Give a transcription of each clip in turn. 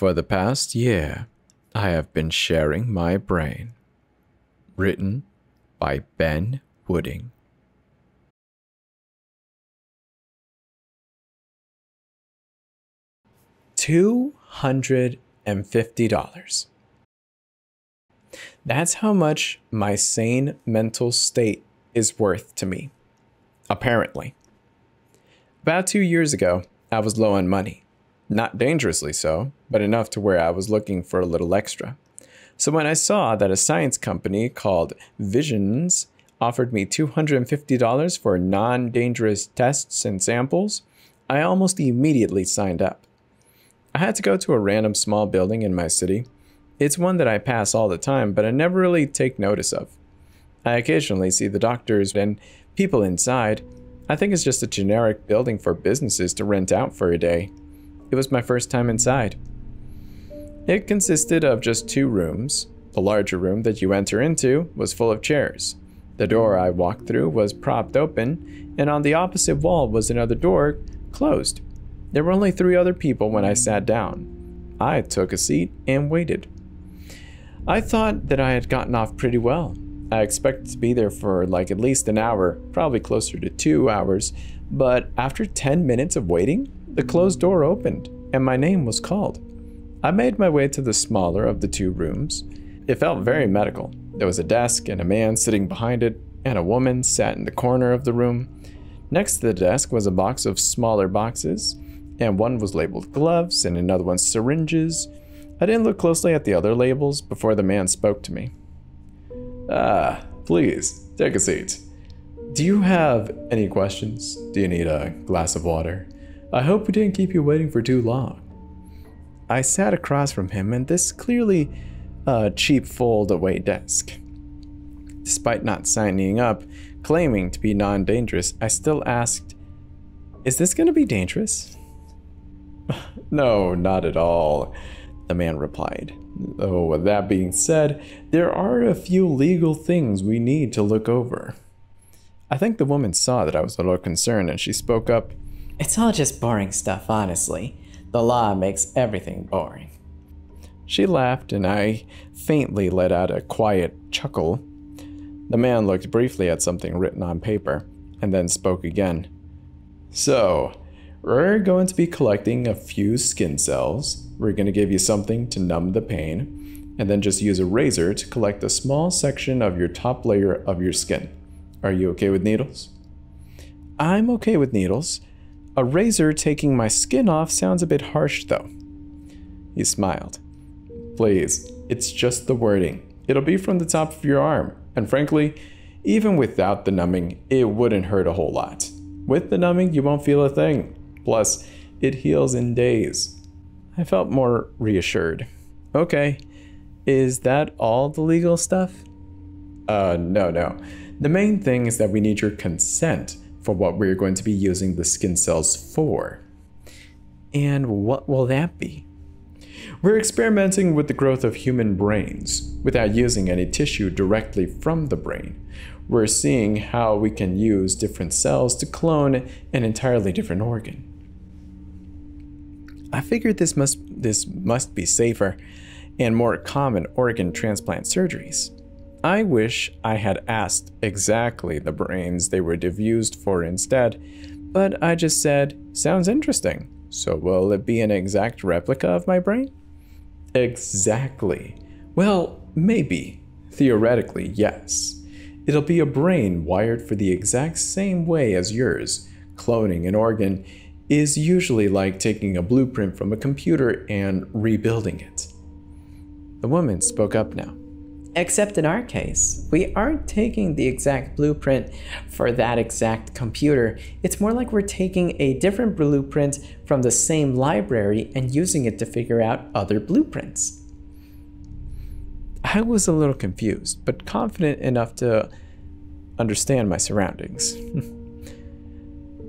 For the past year, I have been sharing my brain. Written by Ben Wooding. $250. That's how much my sane mental state is worth to me, apparently. About 2 years ago, I was low on money. Not dangerously so, but enough to where I was looking for a little extra. So when I saw that a science company called Visions offered me $250 for non-dangerous tests and samples, I almost immediately signed up. I had to go to a random small building in my city. It's one that I pass all the time, but I never really take notice of. I occasionally see the doctors and people inside. I think it's just a generic building for businesses to rent out for a day. It was my first time inside. It consisted of just 2 rooms. The larger room that you enter into was full of chairs. The door I walked through was propped open, and on the opposite wall was another door closed. There were only 3 other people when I sat down. I took a seat and waited. I thought that I had gotten off pretty well. I expected to be there for like at least an hour, probably closer to 2 hours, but after 10 minutes of waiting, the closed door opened and my name was called. I made my way to the smaller of the 2 rooms. It felt very medical. There was a desk and a man sitting behind it, and a woman sat in the corner of the room. Next to the desk was a box of smaller boxes, and one was labeled gloves and another one syringes. I didn't look closely at the other labels before the man spoke to me. Please, take a seat. Do you have any questions? Do you need a glass of water? I hope we didn't keep you waiting for too long. I sat across from him in this clearly cheap fold-away desk. Despite not signing up, claiming to be non-dangerous, I still asked, "Is this going to be dangerous?" "No, not at all," the man replied. "Though with that being said, there are a few legal things we need to look over." I think the woman saw that I was a little concerned and she spoke up. "It's all just boring stuff, honestly. The law makes everything boring." She laughed and I faintly let out a quiet chuckle. The man looked briefly at something written on paper and then spoke again. "So, we're going to be collecting a few skin cells. We're going to give you something to numb the pain, and then just use a razor to collect a small section of your top layer of your skin. Are you okay with needles?" "I'm okay with needles. A razor taking my skin off sounds a bit harsh, though." He smiled. "Please, it's just the wording. It'll be from the top of your arm, and frankly, even without the numbing, it wouldn't hurt a whole lot. With the numbing, you won't feel a thing. Plus, it heals in days." I felt more reassured. "Okay, is that all the legal stuff?" No. The main thing is that we need your consent for what we're going to be using the skin cells for." "And what will that be?" "We're experimenting with the growth of human brains without using any tissue directly from the brain. We're seeing how we can use different cells to clone an entirely different organ." I figured this must be safer and more common organ transplant surgeries. I wish I had asked exactly the brains they were used for instead, but I just said, "Sounds interesting. So will it be an exact replica of my brain?" "Exactly. Well, maybe. Theoretically, yes. It'll be a brain wired for the exact same way as yours. Cloning an organ is usually like taking a blueprint from a computer and rebuilding it." The woman spoke up now. "Except in our case, we aren't taking the exact blueprint for that exact computer. It's more like we're taking a different blueprint from the same library and using it to figure out other blueprints." I was a little confused, but confident enough to understand my surroundings.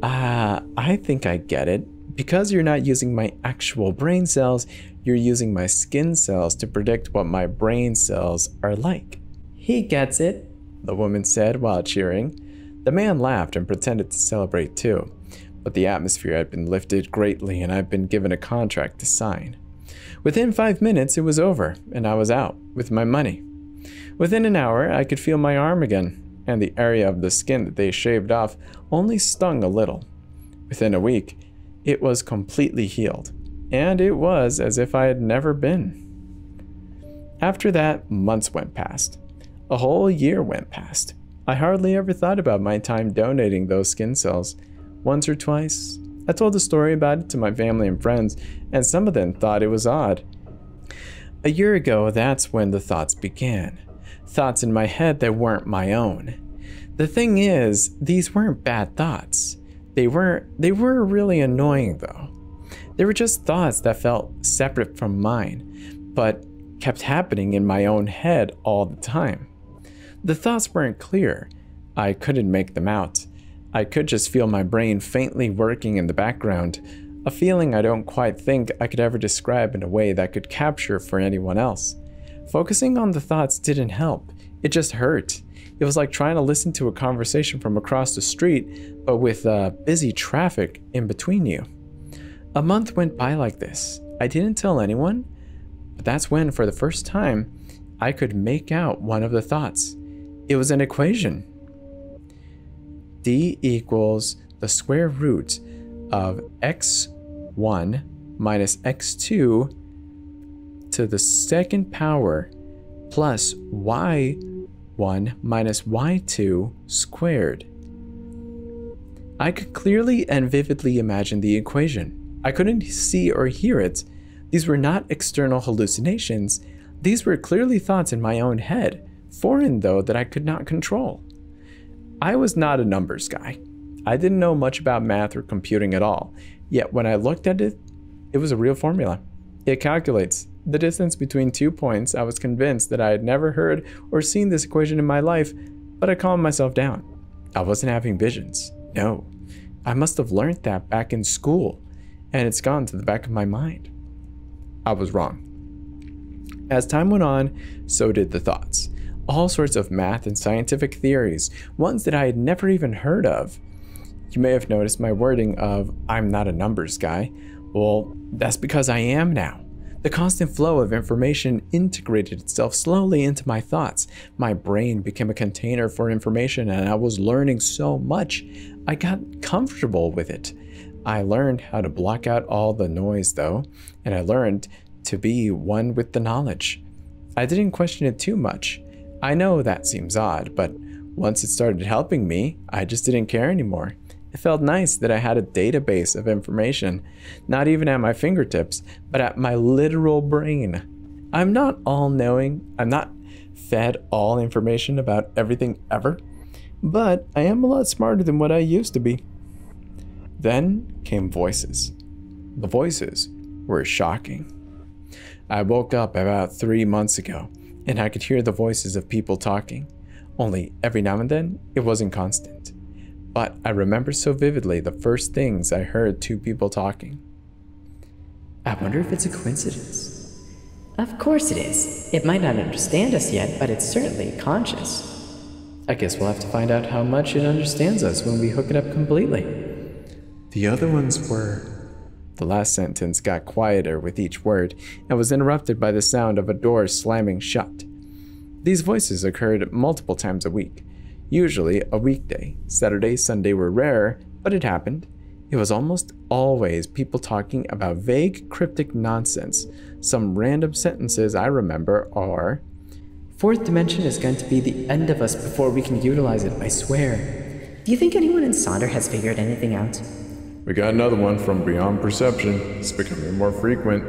I think I get it. Because you're not using my actual brain cells, you're using my skin cells to predict what my brain cells are like." "He gets it," the woman said while cheering. The man laughed and pretended to celebrate too, but the atmosphere had been lifted greatly and I'd been given a contract to sign. Within 5 minutes, it was over, and I was out with my money. Within an hour, I could feel my arm again, and the area of the skin that they shaved off only stung a little. Within a week, it was completely healed, and it was as if I had never been. After that, months went past. A whole year went past. I hardly ever thought about my time donating those skin cells. Once or twice, I told the story about it to my family and friends, and some of them thought it was odd. A year ago, that's when the thoughts began. Thoughts in my head that weren't my own. The thing is, these weren't bad thoughts. They were really annoying though. They were just thoughts that felt separate from mine, but kept happening in my own head all the time. The thoughts weren't clear. I couldn't make them out. I could just feel my brain faintly working in the background, a feeling I don't quite think I could ever describe in a way that could capture for anyone else. Focusing on the thoughts didn't help. It just hurt. It was like trying to listen to a conversation from across the street, but with busy traffic in between you. A month went by like this. I didn't tell anyone, but that's when, for the first time, I could make out one of the thoughts. It was an equation. D equals the square root of x1 minus x2 to the second power plus y1 minus y2 squared. I could clearly and vividly imagine the equation. I couldn't see or hear it. These were not external hallucinations. These were clearly thoughts in my own head, foreign though, that I could not control. I was not a numbers guy. I didn't know much about math or computing at all, yet when I looked at it, it was a real formula. It calculates the distance between 2 points. I was convinced that I had never heard or seen this equation in my life, but I calmed myself down. I wasn't having visions. No, I must have learned that back in school, and it's gone to the back of my mind. I was wrong. As time went on, so did the thoughts. All sorts of math and scientific theories, ones that I had never even heard of. You may have noticed my wording of, I'm not a numbers guy. Well, that's because I am now. The constant flow of information integrated itself slowly into my thoughts. My brain became a container for information, and I was learning so much. I got comfortable with it. I learned how to block out all the noise though, and I learned to be one with the knowledge. I didn't question it too much. I know that seems odd, but once it started helping me, I just didn't care anymore. It felt nice that I had a database of information, not even at my fingertips, but at my literal brain. I'm not all-knowing. I'm not fed all information about everything ever, but I am a lot smarter than what I used to be. Then came voices. The voices were shocking. I woke up about 3 months ago, and I could hear the voices of people talking. Only every now and then, it wasn't constant. But I remember so vividly the first things I heard two people talking. I wonder if it's a coincidence. Of course it is. It might not understand us yet, but it's certainly conscious. I guess we'll have to find out how much it understands us when we hook it up completely. The other ones were... The last sentence got quieter with each word and was interrupted by the sound of a door slamming shut. These voices occurred multiple times a week, usually a weekday. Saturday, Sunday were rare, but it happened. It was almost always people talking about vague, cryptic nonsense. Some random sentences I remember are, "Fourth dimension is going to be the end of us before we can utilize it, I swear. Do you think anyone in Sonder has figured anything out? We got another one from Beyond Perception. It's becoming more frequent."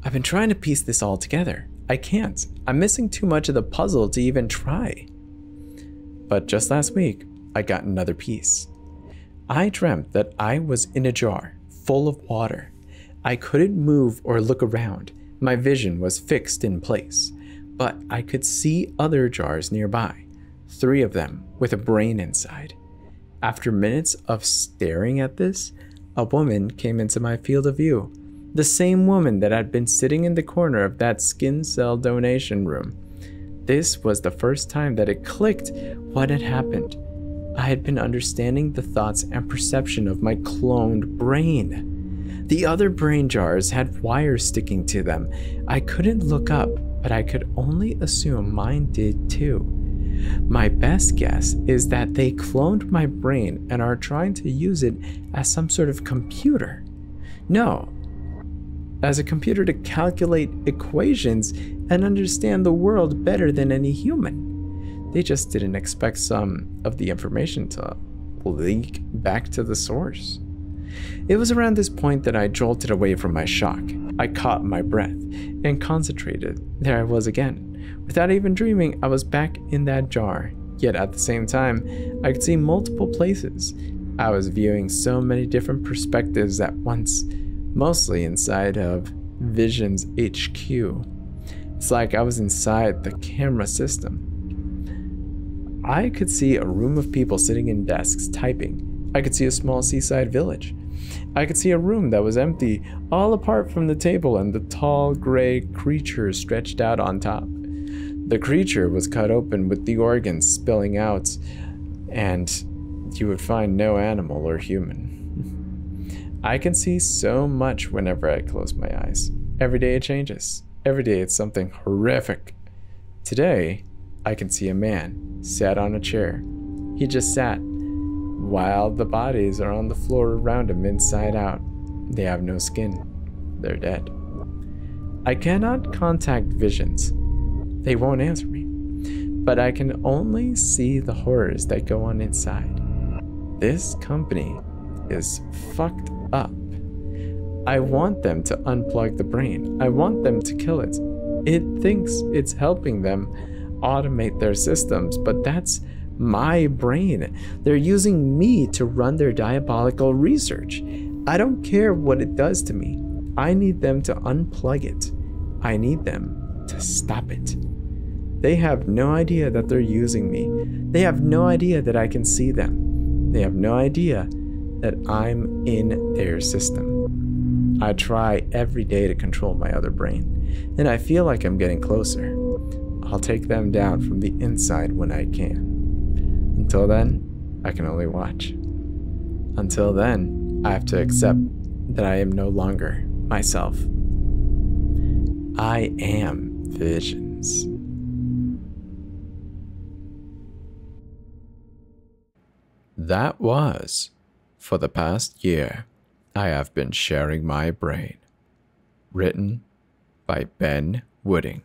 I've been trying to piece this all together. I can't. I'm missing too much of the puzzle to even try. But just last week, I got another piece. I dreamt that I was in a jar full of water. I couldn't move or look around. My vision was fixed in place, but I could see other jars nearby, 3 of them with a brain inside. After minutes of staring at this, a woman came into my field of view. The same woman that had been sitting in the corner of that skin cell donation room. This was the first time that it clicked what had happened. I had been understanding the thoughts and perception of my cloned brain. The other brain jars had wires sticking to them. I couldn't look up, but I could only assume mine did too. My best guess is that they cloned my brain and are trying to use it as some sort of computer. No, as a computer to calculate equations and understand the world better than any human. They just didn't expect some of the information to leak back to the source. It was around this point that I jolted away from my shock. I caught my breath and concentrated. There I was again. Without even dreaming, I was back in that jar. Yet at the same time, I could see multiple places. I was viewing so many different perspectives at once, mostly inside of Vision's HQ. It's like I was inside the camera system. I could see a room of people sitting in desks typing. I could see a small seaside village. I could see a room that was empty, all apart from the table and the tall gray creature stretched out on top. The creature was cut open with the organs spilling out, and you would find no animal or human. I can see so much whenever I close my eyes. Every day it changes. Every day it's something horrific. Today, I can see a man sat on a chair. He just sat, while the bodies are on the floor around him inside out. They have no skin. They're dead. I cannot contact visions. They won't answer me. But I can only see the horrors that go on inside. This company is fucked up. I want them to unplug the brain. I want them to kill it. It thinks it's helping them automate their systems, but that's my brain. They're using me to run their diabolical research. I don't care what it does to me. I need them to unplug it. I need them to stop it. They have no idea that they're using me. They have no idea that I can see them. They have no idea that I'm in their system. I try every day to control my other brain, and I feel like I'm getting closer. I'll take them down from the inside when I can. Until then, I can only watch. Until then, I have to accept that I am no longer myself. I am Visions. That was, for the past year, I have been sharing my brain. Written by Ben Wooding.